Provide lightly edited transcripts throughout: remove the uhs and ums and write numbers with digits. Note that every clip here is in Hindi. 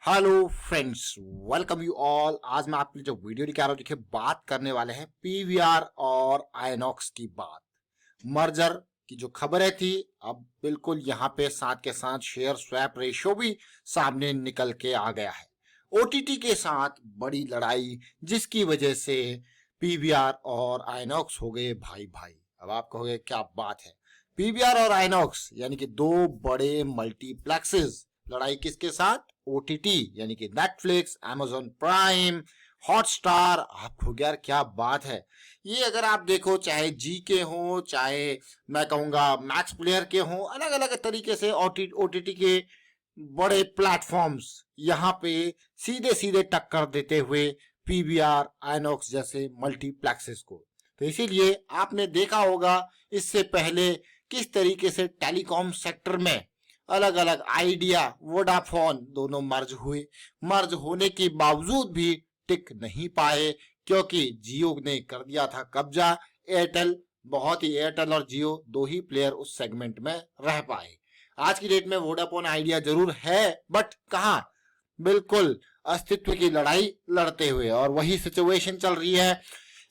Hello friends, welcome you all. आज मैं आपके लिए जो वीडियो लेके आ रहा हूँ, देखिए बात करने वाले हैं पीवीआर और आयनॉक्स की बात। मर्जर की जो खबरें थी, अब बिल्कुल यहाँ पे साथ के साथ शेयर स्वैप रेशियो भी सामने निकल के आ गया है। ओटीटी के साथ बड़ी लड़ाई, जिसकी वजह से पीवीआर और आयनॉक्स हो गए भाई भाई। अब आप कहोगे क्या बात है, पीवीआर और आयनॉक्स यानी कि दो बड़े मल्टीप्लेक्सेस, लड़ाई किसके साथ? ओटीटी यानी कि नेटफ्लिक्स, अमेजॉन प्राइम, हॉटस्टार। आपको यार क्या बात है, ये अगर आप देखो चाहे जी के हो, चाहे मैं कहूंगा मैक्स प्लेयर के हो, अलग अलग तरीके से ओटीटी के बड़े प्लेटफॉर्म्स यहाँ पे सीधे सीधे टक्कर देते हुए पीवीआर आइनॉक्स जैसे मल्टीप्लेक्सेस को। तो इसीलिए आपने देखा होगा इससे पहले किस तरीके से टेलीकॉम सेक्टर में अलग अलग आइडिया, वोडाफोन दोनों मर्ज हुए। मर्ज होने के बावजूद भी टिक नहीं पाए, क्योंकि जियो ने कर दिया था कब्जा। एयरटेल और जियो दो ही प्लेयर उस सेगमेंट में रह पाए। आज की डेट में वोडाफोन आइडिया जरूर है, बट कहां, बिल्कुल अस्तित्व की लड़ाई लड़ते हुए। और वही सिचुएशन चल रही है,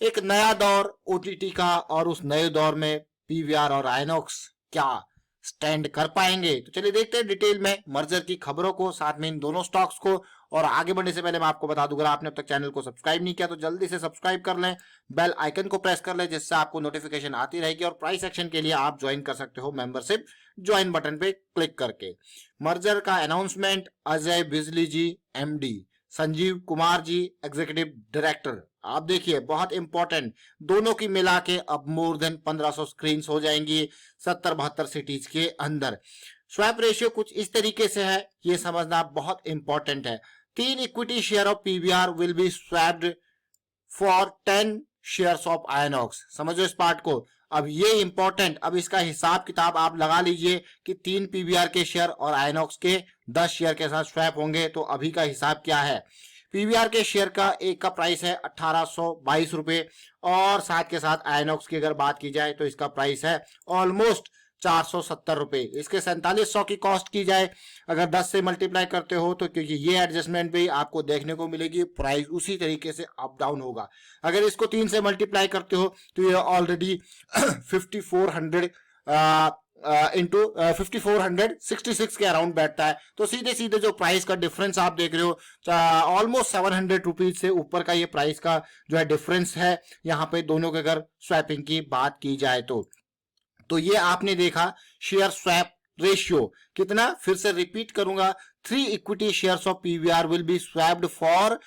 एक नया दौर ओटीटी का, और उस नए दौर में पीवीआर और आइनॉक्स क्या स्टैंड कर पाएंगे। तो चलिए देखते हैं डिटेल में मर्जर की खबरों को, साथ में इन दोनों स्टॉक्स को। और आगे बढ़ने से पहले मैं आपको बता दूं, अगर आपने अब तक चैनल को सब्सक्राइब नहीं किया तो जल्दी से सब्सक्राइब कर लें, बेल आइकन को प्रेस कर लें, जिससे आपको नोटिफिकेशन आती रहेगी। और प्राइस एक्शन के लिए आप ज्वाइन कर सकते हो मेंबरशिप ज्वाइन बटन पे क्लिक करके। मर्जर का अनाउंसमेंट, अजय बिजली जी MD, Sanjeev Kumar ji executive director. आप देखिए बहुत इंपॉर्टेंट, दोनों की मिला के अब मोर देन 1500 स्क्रीन हो जाएंगी 70-72 सिटीज के अंदर। स्वैप रेशियो कुछ इस तरीके से है, ये समझना बहुत इंपॉर्टेंट है। 3 equity share of PVR will be swapped for 10 shares of Inox. समझो इस पार्ट को। अब ये इंपॉर्टेंट, अब इसका हिसाब किताब आप लगा लीजिए कि 3 पीवीआर के शेयर और आयनॉक्स के 10 शेयर के साथ स्वैप होंगे। तो अभी का हिसाब क्या है, पीवीआर के शेयर का एक का प्राइस है 1822 रुपए, और साथ के साथ आयनॉक्स की अगर बात की जाए तो इसका प्राइस है ऑलमोस्ट 470 रुपए। इसके 4700 की कॉस्ट की जाए, अगर 10 से मल्टीप्लाई करते हो तो, क्योंकि ये एडजस्टमेंट भी आपको देखने को मिलेगी, प्राइस उसी तरीके से अप डाउन होगा। अगर इसको 3 से मल्टीप्लाई करते हो तो ये ऑलरेडी 5400 इंटू 5466 के अराउंड बैठता है। तो सीधे सीधे जो प्राइस का डिफरेंस आप देख रहे हो, ऑलमोस्ट 700 रुपीज से ऊपर का ये प्राइस का जो है डिफरेंस है यहाँ पे, दोनों के अगर स्वैपिंग की बात की जाए तो ये आपने देखा शेयर स्वैप रेशियो कितना। फिर से रिपीट करूंगा, 3 equity shares of PVR will be swapped for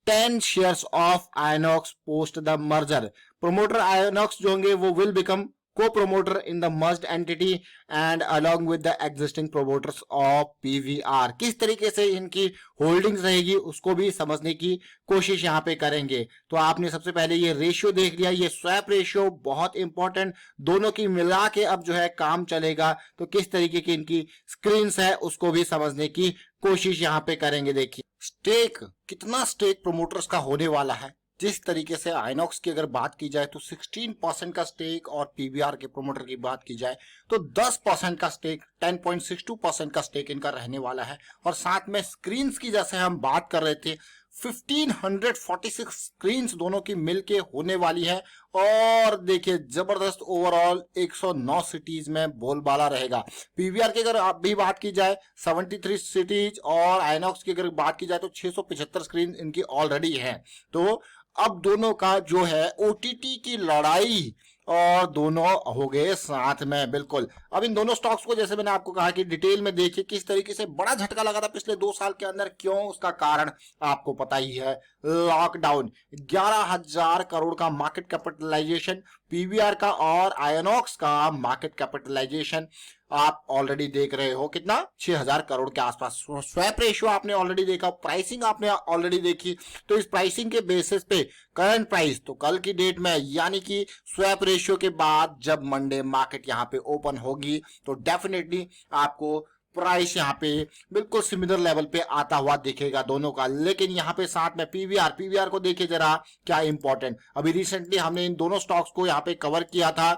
10 shares of Inox post the merger. Promoter Inox जो होंगे वो will become co-promoter in the merged entity and along with the existing promoters of PVR। किस तरीके से इनकी होल्डिंग्स रहेगी उसको भी समझने की कोशिश यहाँ पे करेंगे। तो आपने सबसे पहले ये रेशियो देख लिया, ये स्वैप रेशियो बहुत इंपॉर्टेंट, दोनों की मिला के अब जो है काम चलेगा। तो किस तरीके की इनकी स्क्रीन्स है उसको भी समझने की कोशिश यहाँ पे करेंगे। देखिए स्टेक, कितना स्टेक प्रोमोटर्स का होने वाला है। जिस तरीके से आइनॉक्स की अगर बात की जाए तो 16% का स्टेक, और पीवीआर के प्रोमोटर की बात की जाए तो 10% का स्टेक, 10.62% का स्टेक इनका रहने वाला है। और साथ में स्क्रीन्स की जैसे हम बात कर रहे थे, 1546 स्क्रीन्स दोनों की मिलके होने वाली है। और देखिए जबरदस्त ओवरऑल 109 सिटीज में बोलबाला रहेगा। पीवीआर की अगर आप भी बात की जाए 73 सिटीज, और आइनॉक्स की अगर बात की जाए तो 675 स्क्रीन इनकी ऑलरेडी है। तो अब दोनों का जो है ओटीटी की लड़ाई, और दोनों हो गए साथ में। बिल्कुल अब इन दोनों स्टॉक्स को, जैसे मैंने आपको कहा कि डिटेल में देखिए किस तरीके से बड़ा झटका लगा था पिछले 2 साल के अंदर। क्यों, उसका कारण आपको पता ही है, लॉकडाउन। 11,000 करोड़ का मार्केट कैपिटलाइजेशन पीवीआर का, और आयनॉक्स का मार्केट कैपिटलाइजेशन आप ऑलरेडी देख रहे हो कितना, 6,000 करोड़ के आसपास। स्वैप रेशियो आपने ऑलरेडी देखा, प्राइसिंग आपने ऑलरेडी देखी। तो इस प्राइसिंग के बेसिस पे करंट प्राइस, तो कल की डेट में यानी कि स्वैप रेशियो के बाद जब मंडे मार्केट यहाँ पे ओपन होगी तो डेफिनेटली आपको प्राइस यहाँ पे बिल्कुल सिमिलर लेवल पे आता हुआ दिखेगा दोनों का। लेकिन यहाँ पे साथ में पीवीआर को देखिए जरा क्या इंपॉर्टेंट। अभी रिसेंटली हमने इन दोनों स्टॉक्स को यहाँ पे कवर किया था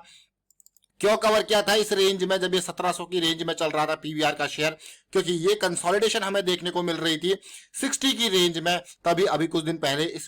क्यों कवर किया था इस रेंज में जब ये 1700 की रेंज में चल रहा था पीवीआर का शेयर? क्योंकि ये कंसोलिडेशन हमें देखने को मिल रही थी 60 की रेंज में, तभी अभी कुछ दिन पहले इस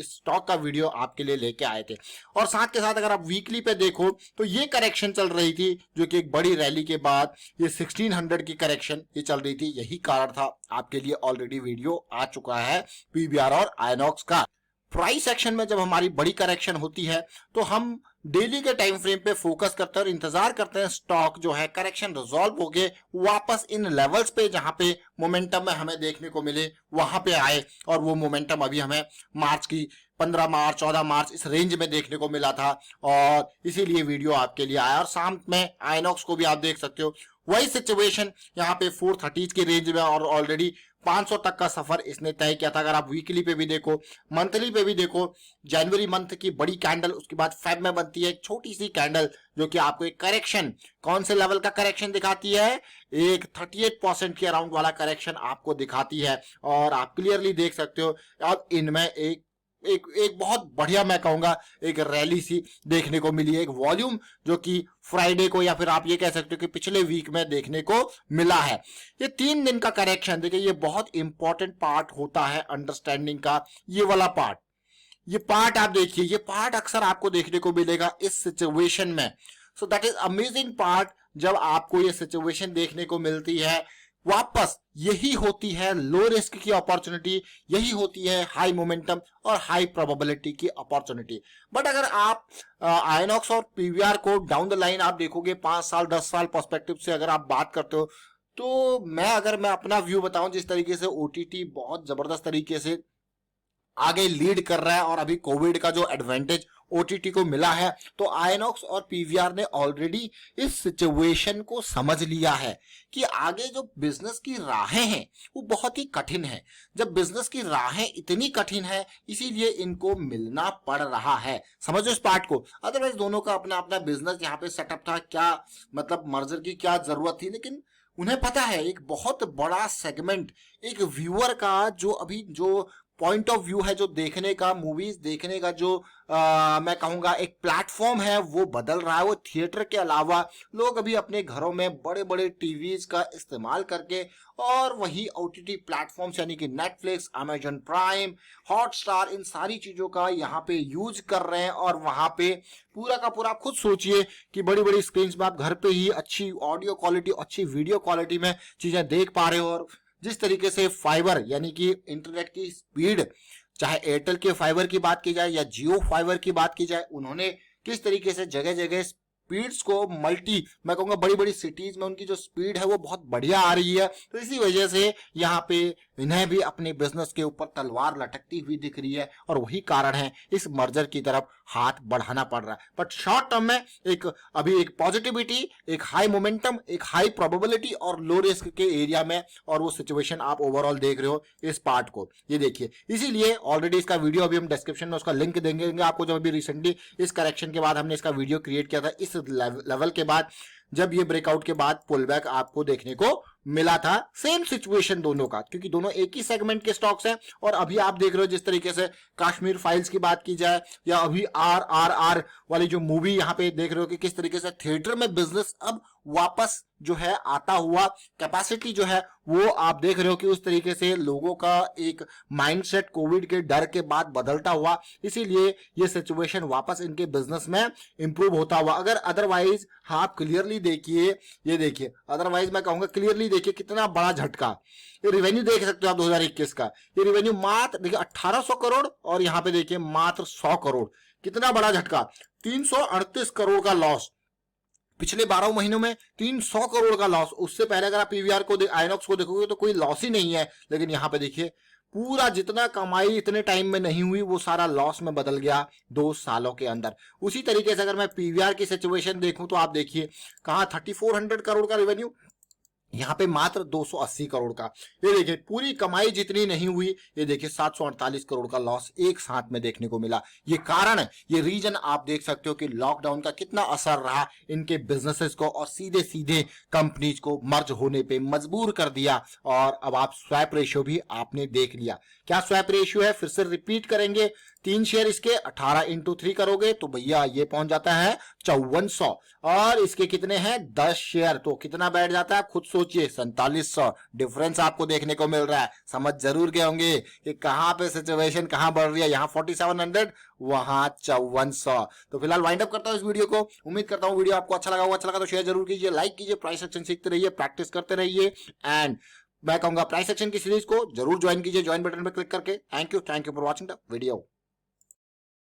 स्टॉक का वीडियो आपके लिए लेके आए थे। और साथ के साथ अगर आप वीकली पे देखो तो ये करेक्शन चल रही थी, जो कि एक बड़ी रैली के बाद ये 1600 की करेक्शन ये चल रही थी। यही कारण था, आपके लिए ऑलरेडी वीडियो आ चुका है पीवीआर और आयनॉक्स का। प्राइस एक्शन में जब हमारी बड़ी करेक्शन होती है तो हम डेली के टाइम फ्रेम पे फोकस करते हैं और इंतजार करते हैं स्टॉक जो है करेक्शन रिजॉल्व हो गए वापस इन लेवल्स पे जहां पे मोमेंटम में हमें देखने को मिले वहां पे आए। और वो मोमेंटम अभी हमें मार्च की 15 मार्च 14 मार्च इस रेंज में देखने को मिला था, और इसीलिए वीडियो आपके लिए आया। और शाम में आइनॉक्स को भी आप देख सकते हो, वही सिचुएशन यहाँ पे 430 की रेंज में, और ऑलरेडी 500 तक का सफर इसने तय किया था। अगर आप वीकली पे भी देखो, मंथली पे भी देखो, जनवरी मंथ की बड़ी कैंडल, उसके बाद फेब में बनती है एक छोटी सी कैंडल जो कि आपको एक करेक्शन, कौन से लेवल का करेक्शन दिखाती है? एक 38% के अराउंड वाला करेक्शन आपको दिखाती है। और आप क्लियरली देख सकते हो अब इनमें एक एक एक बहुत बढ़िया, मैं कहूंगा एक रैली सी देखने को मिली है, एक वॉल्यूम जो कि फ्राइडे को या फिर आप ये कह सकते हो कि पिछले वीक में देखने को मिला है। ये 3 दिन का करेक्शन, देखिए ये बहुत इंपॉर्टेंट पार्ट होता है अंडरस्टैंडिंग का, ये वाला पार्ट। ये पार्ट आप देखिए, ये पार्ट अक्सर आपको देखने को मिलेगा इस सिचुएशन में। So that is amazing part, जब आपको ये सिचुएशन देखने को मिलती है वापस। यही होती है लो रिस्क की अपॉर्चुनिटी, यही होती है हाई मोमेंटम और हाई प्रोबेबिलिटी की अपॉर्चुनिटी। बट अगर आप आयनॉक्स और पीवीआर को डाउन द लाइन आप देखोगे 5 साल 10 साल पर्सपेक्टिव से अगर आप बात करते हो, तो मैं अपना व्यू बताऊं, जिस तरीके से ओटीटी बहुत जबरदस्त तरीके से आगे लीड कर रहा है और अभी कोविड का जो एडवांटेज ओटीटी को मिला है, तो आयनॉक्स और पीवीआर ने ऑलरेडी इस सिचुएशन को समझ लिया है कि आगे जो बिजनेस की राहें हैं वो बहुत ही कठिन है। जब बिजनेस की राहें इतनी कठिन है, इसीलिए इनको मिलना पड़ रहा है। समझो इस पार्ट को। अदरवाइज दोनों का अपना अपना बिजनेस यहाँ पे सेटअप था, क्या मतलब मर्जर की क्या जरूरत थी, लेकिन उन्हें पता है एक बहुत बड़ा सेगमेंट, एक व्यूअर का जो अभी जो पॉइंट ऑफ व्यू है, जो देखने का, मूवीज देखने का जो मैं कहूंगा एक प्लेटफॉर्म है, वो बदल रहा है। वो थिएटर के अलावा लोग अभी अपने घरों में बड़े बड़े टीवीज का इस्तेमाल करके और वही ओटीटी प्लेटफॉर्म्स यानी कि नेटफ्लिक्स, अमेजन प्राइम, हॉटस्टार, इन सारी चीजों का यहाँ पे यूज कर रहे हैं। और वहां पे पूरा का पूरा खुद सोचिए कि बड़ी बड़ी स्क्रीन में आप घर पे ही अच्छी ऑडियो क्वालिटी, अच्छी वीडियो क्वालिटी में चीजें देख पा रहे हो। और जिस तरीके से फाइबर यानी कि इंटरनेट की स्पीड, चाहे एयरटेल के फाइबर की बात की जाए या जियो फाइबर की बात की जाए, उन्होंने किस तरीके से जगह जगह स्पीड्स को मल्टी, मैं कहूंगा बड़ी बड़ी सिटीज में उनकी जो स्पीड है वो बहुत बढ़िया आ रही है। तो इसी वजह से यहाँ पे इन्हें भी अपने बिजनेस के ऊपर तलवार लटकती हुई दिख रही है, और वही कारण है इस मर्जर की तरफ हाथ बढ़ाना पड़ रहा है। बट शॉर्ट टर्म में अभी एक पॉजिटिविटी, एक हाई मोमेंटम, एक हाई प्रोबेबिलिटी और लो रिस्क के एरिया में, और वो सिचुएशन आप ओवरऑल देख रहे हो इस पार्ट को। ये देखिए, इसीलिए ऑलरेडी इसका वीडियो अभी हम डिस्क्रिप्शन में उसका लिंक देंगे आपको। जब अभी रिसेंटली इस करेक्शन के बाद हमने इसका वीडियो क्रिएट किया था, इस लेवल के बाद, जब ये ब्रेकआउट के बाद पुल बैक आपको देखने को मिला था, सेम सिचुएशन दोनों का, क्योंकि दोनों एक ही सेगमेंट के स्टॉक्स हैं। और अभी आप देख रहे हो जिस तरीके से कश्मीर फाइल्स की बात की जाए या अभी RRR वाली जो मूवी यहाँ पे देख रहे हो कि किस तरीके से थिएटर में बिजनेस अब वापस जो है आता हुआ, कैपेसिटी जो है वो आप देख रहे हो कि उस तरीके से लोगों का एक माइंडसेट कोविड के डर के बाद बदलता हुआ, इसीलिए ये सिचुएशन वापस इनके बिजनेस में इंप्रूव होता हुआ। अगर अदरवाइज आप क्लियरली देखिए, ये देखिए, अदरवाइज मैं कहूंगा क्लियरली देखिए कितना बड़ा झटका। ये रिवेन्यू देख सकते हो आप 2021 का, ये रिवेन्यू मात्र देखिए 1800 करोड़ और यहाँ पे देखिए मात्र 100 करोड़। कितना बड़ा झटका, 338 करोड़ का लॉस पिछले 12 महीनों में, 300 करोड़ का लॉस। उससे पहले अगर आप पीवीआर को, आइनॉक्स को देखोगे तो कोई लॉस ही नहीं है, लेकिन यहाँ पे देखिए पूरा जितना कमाई इतने टाइम में नहीं हुई वो सारा लॉस में बदल गया 2 सालों के अंदर। उसी तरीके से अगर मैं पीवीआर की सिचुएशन देखूं तो आप देखिए कहाँ 3400 करोड़ का रेवेन्यू यहाँ पे मात्र 280 करोड़ का। ये देखिए पूरी कमाई जितनी नहीं हुई, ये देखिए 748 करोड़ का लॉस एक साथ में देखने को मिला। ये कारण है, ये रीजन आप देख सकते हो कि लॉकडाउन का कितना असर रहा इनके बिजनेसेस को, और सीधे सीधे कंपनीज को मर्ज होने पे मजबूर कर दिया। और अब आप स्वैप रेशियो भी आपने देख लिया। क्या स्वैप रेशियो है, फिर से रिपीट करेंगे। 3 शेयर इसके 18 इंटू 3 करोगे तो भैया ये पहुंच जाता है 5400, और इसके कितने हैं 10 शेयर, तो कितना बैठ जाता है खुद सोचिए 4700। डिफरेंस आपको देखने को मिल रहा है, समझ जरूर गए होंगे कि कहां पे सिचुएशन कहां बढ़ रही है। यहाँ 4700, वहां 5400। तो फिलहाल वाइंड अप करता हूं इस वीडियो को। उम्मीद करता हूं वीडियो आपको अच्छा लगा होगा। अच्छा लगा तो शेयर जरूर कीजिए, लाइक कीजिए, प्राइस एक्शन सीखते रहिए, प्रैक्टिस करते रहिए। एंड मैं कहूंगा प्राइस एक्शन की सीरीज को जरूर ज्वाइन कीजिए, ज्वाइन बटन पर क्लिक करके। Thank you for watching the video.